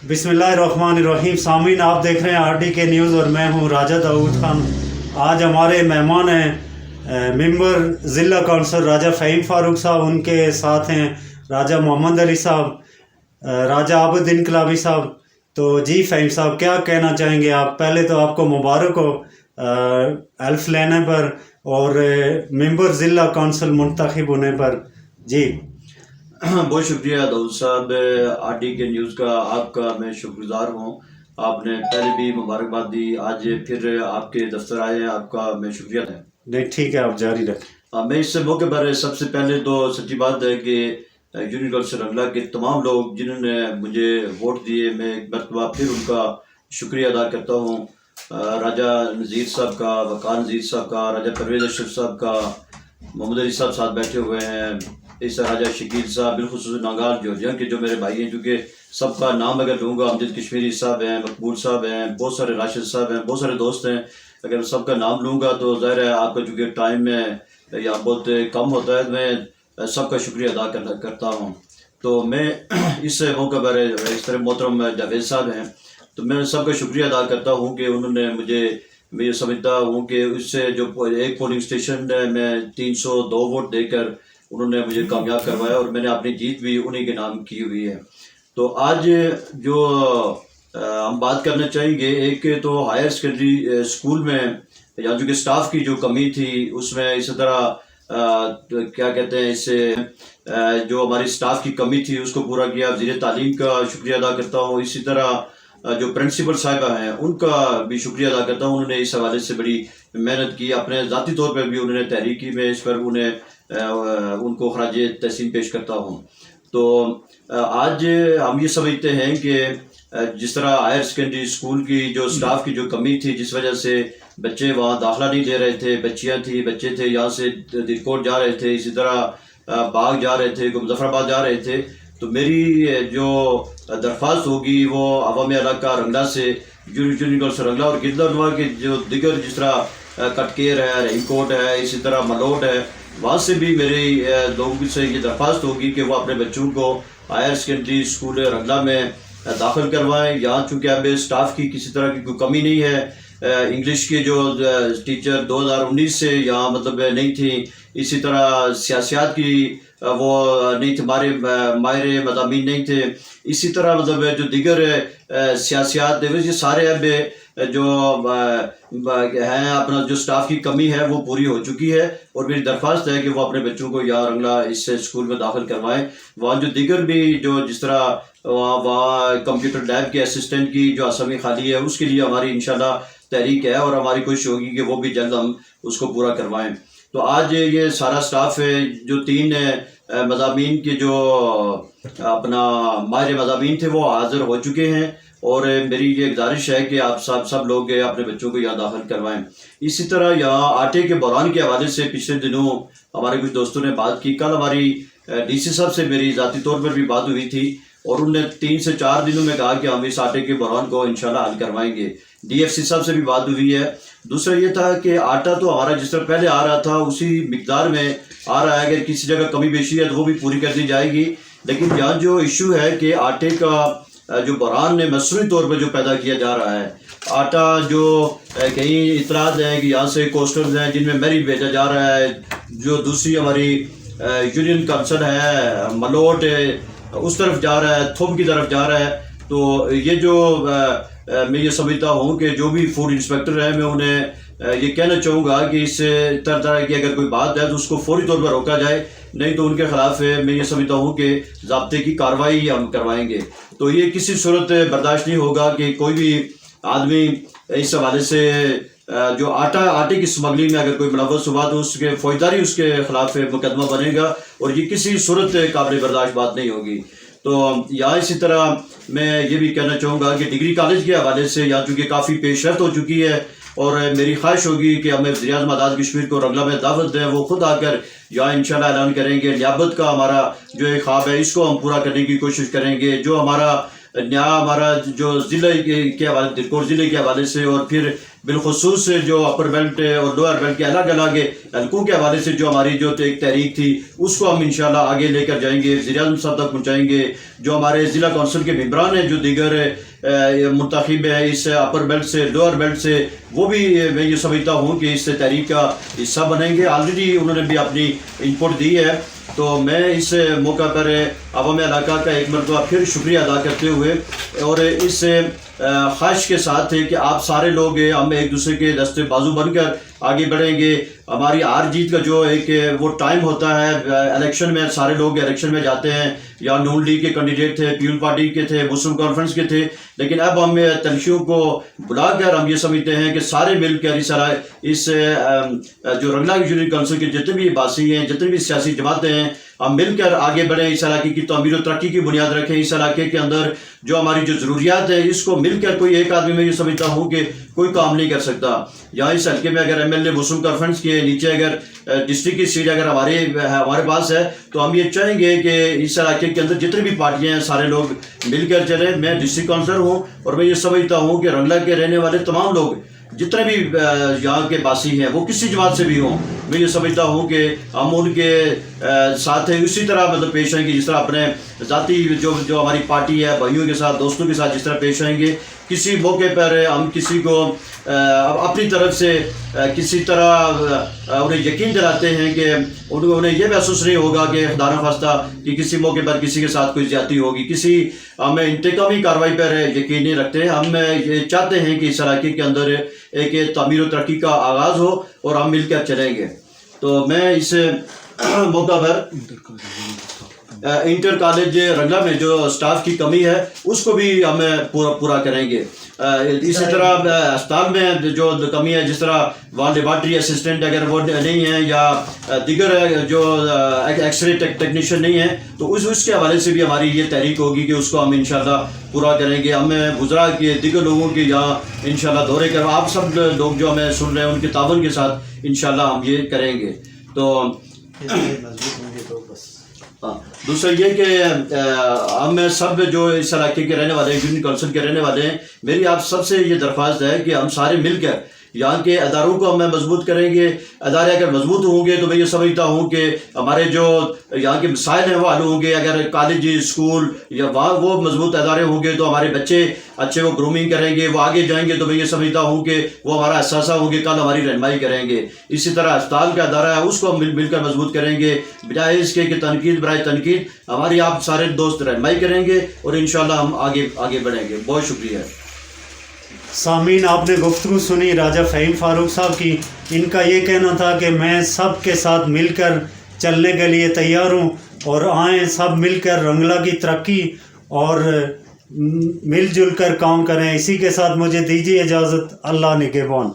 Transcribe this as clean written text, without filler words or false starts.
बिस्मिल्लाहिर्रहमानिर्रहीम। सामीन, आप देख रहे हैं RDK न्यूज़ और मैं हूं राजा दाऊद खान। आज हमारे मेहमान हैं मेंबर ज़िला काउंसिल राजा फ़हीम फ़ारूक साहब, उनके साथ हैं राजा मोहम्मद अली साहब, राजा आबिद इनकलाबी साहब। तो जी फ़हीम साहब, क्या कहना चाहेंगे आप? पहले तो आपको मुबारक हो एल्फ लेने पर और मेंबर ज़िला काउंसिल मुंतखब होने पर। जी बहुत शुक्रिया दाऊद साहब। RDK न्यूज़ का आपका मैं शुक्रगुजार हूँ। आपने पहले भी मुबारकबाद दी, आज फिर आपके दफ्तर आए हैं, आपका मैं शुक्रिया है। नहीं, ठीक है, आप जारी रखें। मैं इस मौके पर सबसे पहले तो सच्ची बात है कि यूनियन काउंसिल रंगला के तमाम लोग जिन्होंने मुझे वोट दिए, मैं एक मरतबा फिर उनका शुक्रिया अदा करता हूँ। राजा नज़ीर साहब का, वकार नज़ीर साहब का, राजा परवेज़ अशरफ साहब का, मोहम्मद अली साहब साथ बैठे हुए हैं, इस राजा शकील साहब, बिलखुसूस नागार जॉर्जिया के जो मेरे भाई हैं, क्योंकि सबका नाम अगर लूँगा, अमजद कश्मीरी साहब हैं, मकबूल साहब हैं, बहुत सारे राशिद साहब हैं, बहुत सारे दोस्त हैं, अगर सबका नाम लूँगा तो ज़ाहिर है आपका चूँकि टाइम में या बहुत कम होता है, मैं सबका शुक्रिया अदा करता हूँ। तो मैं इस मौके पर इस तरह मोहतरम जावेद साहब हैं, तो मैं सबका शुक्रिया अदा करता हूँ कि उन्होंने मैं ये समझता हूँ कि उससे जो एक पोलिंग स्टेशन में 302 वोट देकर उन्होंने मुझे कामयाब करवाया और मैंने अपनी जीत भी उन्हीं के नाम की हुई है। तो आज जो हम बात करना चाहेंगे, एक तो हायर सेकेंडरी स्कूल में या जो कि स्टाफ की जो कमी थी उसमें इस तरह तो क्या कहते हैं, इससे जो हमारी स्टाफ की कमी थी उसको पूरा किया। वज़ीर तालीम का शुक्रिया अदा करता हूँ। इसी तरह जो प्रिंसिपल साहिबा हैं उनका भी शुक्रिया अदा करता हूँ, उन्होंने इस हवाले से बड़ी मेहनत की, अपने ज़ाती तौर पर भी उन्होंने तहरीक की। मैं इस पर उनको खराज तहसीन पेश करता हूँ। तो आज हम ये समझते हैं कि जिस तरह हायर सेकेंडरी स्कूल की जो स्टाफ की जो कमी थी, जिस वजह से बच्चे वहाँ दाखिला नहीं ले रहे थे, बच्चियाँ थी, बच्चे थे, यहाँ से दिलकोट जा रहे थे, इसी तरह बाग जा रहे थे, मुजफ्फराबाद जा रहे थे। तो मेरी जो दरख्वास्त होगी वो अवाम इलाका रंगला से, यूनियन से रंगला और गिरदलवा के जो दिगर जिस तरह कटकेर है, रहीमकोट है, इसी तरह मलोट है, वहाँ से भी मेरे लोगों से ये दरख्वास्त होगी कि वो अपने बच्चों को हायर सेकेंडरी स्कूल रंगला में दाखिल करवाएं। यहाँ चूँकि अब स्टाफ की किसी तरह की कोई कमी नहीं है, इंग्लिश के जो टीचर 2019 से यहाँ मतलब नहीं थी, इसी तरह सियासत की वो नहीं थे, माहिर मज़ामीन नहीं थे, इसी तरह मतलब जो दिगर सियासत ये सारे अब जो हैं अपना जो स्टाफ की कमी है वो पूरी हो चुकी है। और मेरी दरख्वास्त है कि वो अपने बच्चों को यहाँ रंगला इस स्कूल में दाखिल करवाएं। वहाँ जो दिगर भी जो जिस तरह वहाँ कंप्यूटर लैब के असिस्टेंट की जो असामी खाली है उसके लिए हमारी इंशाल्लाह तहरीक है और हमारी कोशिश होगी कि वो भी जल्द हम उसको पूरा करवाएं। तो आज ये सारा स्टाफ है जो 3 मज़ामीन के जो अपना माहिर मज़ामीन थे वो हाज़िर हो चुके हैं और मेरी ये गुजारिश है कि आप सब लोग अपने बच्चों को यहाँ दाखिल करवाएं। इसी तरह यहाँ आटे के बहरान के हवाले से पिछले दिनों हमारे कुछ दोस्तों ने बात की। कल हमारी DC साहब से मेरी ज़ाती तौर पर भी बात हुई थी और उन्होंने 3 से 4 दिनों में कहा कि हम इस आटे के बहरान को इंशाल्लाह हल करवाएंगे। DFC साहब से भी बात हुई है। दूसरा ये था कि आटा तो हमारा जिस तरह पहले आ रहा था उसी मिकदार में आ रहा है, अगर किसी जगह कमी बेशी है तो वो भी पूरी कर दी जाएगी। लेकिन यहाँ जो इशू है कि आटे का जो बहरान ने मसनूई तौर पर जो पैदा किया जा रहा है, आटा जो कहीं इतलात हैं कि यहाँ से कोस्टर्स हैं जिनमें मेरिट भेजा जा रहा है, जो दूसरी हमारी यूनियन काउंसिल है मलोट उस तरफ जा रहा है, थुब की तरफ जा रहा है। तो ये जो मैं ये समझता हूँ कि जो भी फूड इंस्पेक्टर है, मैं उन्हें ये कहना चाहूँगा कि इस तरह की अगर कोई बात है तो उसको फौरी तौर पर रोका जाए, नहीं तो उनके खिलाफ मैं ये समझता हूँ कि ज़ाब्ते की कार्रवाई हम करवाएंगे। तो ये किसी सूरत बर्दाश्त नहीं होगा कि कोई भी आदमी इस हवाले से जो आटे की स्मगलिंग में अगर कोई मुलव्वस हुआ तो उसके फौजदारी उसके खिलाफ मुकदमा बनेगा और ये किसी सूरत काबिल बर्दाश्त बात नहीं होगी। तो यहाँ इसी तरह मैं ये भी कहना चाहूँगा कि डिग्री कॉलेज के हवाले से यहाँ चूँकि काफ़ी पेशरफ्त हो चुकी है और मेरी ख्वाहिश होगी कि हमें वज़ीर आज़म आज़ाद कश्मीर को रंगला में दावत दें, वो खुद आकर यहाँ इंशाल्लाह ऐलान करेंगे। नियाबत का हमारा जो एक ख्वाब है इसको हम पूरा करने की कोशिश करेंगे। जो हमारा जो ज़िले के हवाले दिलकोट ज़िले के हवाले से और फिर بالخصوص جو اپر بیلٹ اور لوئر بیلٹ کے الگ الگ حلقوں کے حوالے سے جو ہماری جو ایک تحریک تھی اس کو ہم انشاءاللہ آگے لے کر جائیں گے، وزیر اعظم صاحب تک پہنچائیں گے. جو ہمارے ضلع کونسل کے ممبران ہیں جو دیگر منتخب ہیں اس اپر بیلٹ سے لوئر بیلٹ سے، وہ بھی میں یہ سمجھتا ہوں کہ اس تحریک کا حصہ بنیں گے. آلریڈی انہوں نے بھی اپنی انپٹ دی ہے. تو میں اس موقع پر عوام علاقہ کا ایک مرتبہ پھر شکریہ ادا کرتے ہوئے اور اس خواہش کے ساتھ ہے کہ آپ سارے لوگ ہم ایک دوسرے کے دستے بازو بن کر آگے بڑھیں گے. ہماری ہار جیت کا جو ایک وہ ٹائم ہوتا ہے الیکشن میں، سارے لوگ الیکشن میں جاتے ہیں، یا نون لیگ کے کینڈیڈیٹ تھے، پیپل پارٹی کے تھے، مسلم کانفرنس کے تھے، لیکن اب ہم تلخیوں کو بلا کر ہم یہ سمجھتے ہیں کہ سارے مل کر اس جو رنگلا یونین کونسل کے جتنے بھی باسی ہیں، جتنے بھی سیاسی جماعتیں ہیں، ہم مل کر آگے بڑھیں، اس علاقے کی تعمیر و ترقی کی بنیاد رکھیں. اس علاقے کے اندر جو ہماری جو ضروریات ہیں اس کو مل کر کوئی ایک آدمی میں یہ سمجھتا ہوں کہ کوئی کام نہیں کر سکتا. یہاں اس حلقے میں اگر M L A Muslim Conference کے نیچے اگر ڈسٹرکٹ کی سیٹ اگر ہمارے پاس ہے تو ہم یہ چاہیں گے کہ اس علاقے کے اندر جتنے بھی پارٹیاں ہیں سارے لوگ مل کر چلیں. میں ڈسٹرکٹ کونسلر ہوں اور میں یہ سمجھتا ہوں کہ رنگلا کے رہنے والے تمام لوگ جتنے بھی یہاں کے باسی ہیں وہ کسی جماعت سے بھی ہوں، میں یہ سمجھتا ہوں کہ ہم ان کے ساتھ اسی طرح مطلب پیش آئیں گے جس طرح اپنے ذاتی جو ہماری پارٹی ہے بھائیوں کے ساتھ، دوستوں کے ساتھ جس طرح پیش آئیں گے. کسی موقع پر ہم کسی کو اپنی طرف سے کسی طرح انہیں یقین دلاتے ہیں کہ انہیں یہ محسوس نہیں ہوگا کہ خدا نخواستہ کہ کسی موقع پر کسی کے ساتھ کوئی زیادتی ہوگی. ہم انتقامی کارروائی پر یقین نہیں رکھتے. ہم یہ چاہتے ہیں کہ اس علاقے کے اندر ایک تعمیر و ترقی کا آغاز ہو اور ہم مل کر چلیں گے. تو میں اس موقع پر انٹر کالج رنگلا میں جو سٹاف کی کمی ہے اس کو بھی ہم پورا کریں گے. اسی طرح اسپتال میں جو کمی ہے، جس طرح وہاں لیبارٹری اسسٹنٹ اگر وہ نہیں ہیں یا دیگر جو ایکس رے ٹیکنیشین نہیں ہیں تو اس کے حوالے سے بھی ہماری یہ تحریک ہوگی کہ اس کو ہم انشاءاللہ پورا کریں گے. ہم وزراء کے دیگر لوگوں کے یہاں انشاءاللہ دورے کر آپ سب لوگ جو ہمیں سن رہے ہیں ان کے تعاون کے ساتھ انشاءاللہ ہم یہ کریں گے. تو دوسرا یہ کہ ہم سب جو اس علاقے کے رہنے والے ہیں، یونین کونسل کے رہنے والے ہیں، میری آپ سب سے یہ درخواست ہے کہ ہم سارے مل کر یہاں کے اداروں کو ہم مضبوط کریں گے. ادارے اگر مضبوط ہوں گے تو میں یہ سمجھتا ہوں کہ ہمارے جو یہاں کے مسائل ہیں وہ حل ہوں گے. اگر کالج، اسکول یا وہاں وہ مضبوط ادارے ہوں گے تو ہمارے بچے اچھے وہ گرومنگ کریں گے، وہ آگے جائیں گے. تو میں یہ سمجھتا ہوں کہ وہ ہمارا احساسہ ہوں گے، کل ہماری رہنمائی کریں گے. اسی طرح اسپتال کا ادارہ ہے اس کو ہم مل کر مضبوط کریں گے، بجائے اس کے کہ تنقید برائے تنقید ہماری آپ سارے دوست رہنمائی کریں گے اور انشاءاللہ ہم آگے بڑھیں گے. بہت شکریہ. سامعین، آپ نے گفتگو سنی راجہ فہیم فاروق صاحب کی. ان کا یہ کہنا تھا کہ میں سب کے ساتھ مل کر چلنے کے لیے تیار ہوں اور آئیں سب مل کر رنگلا کی ترقی اور مل جل کر کام کریں. اسی کے ساتھ مجھے دیجیے اجازت. اللہ نگہبان.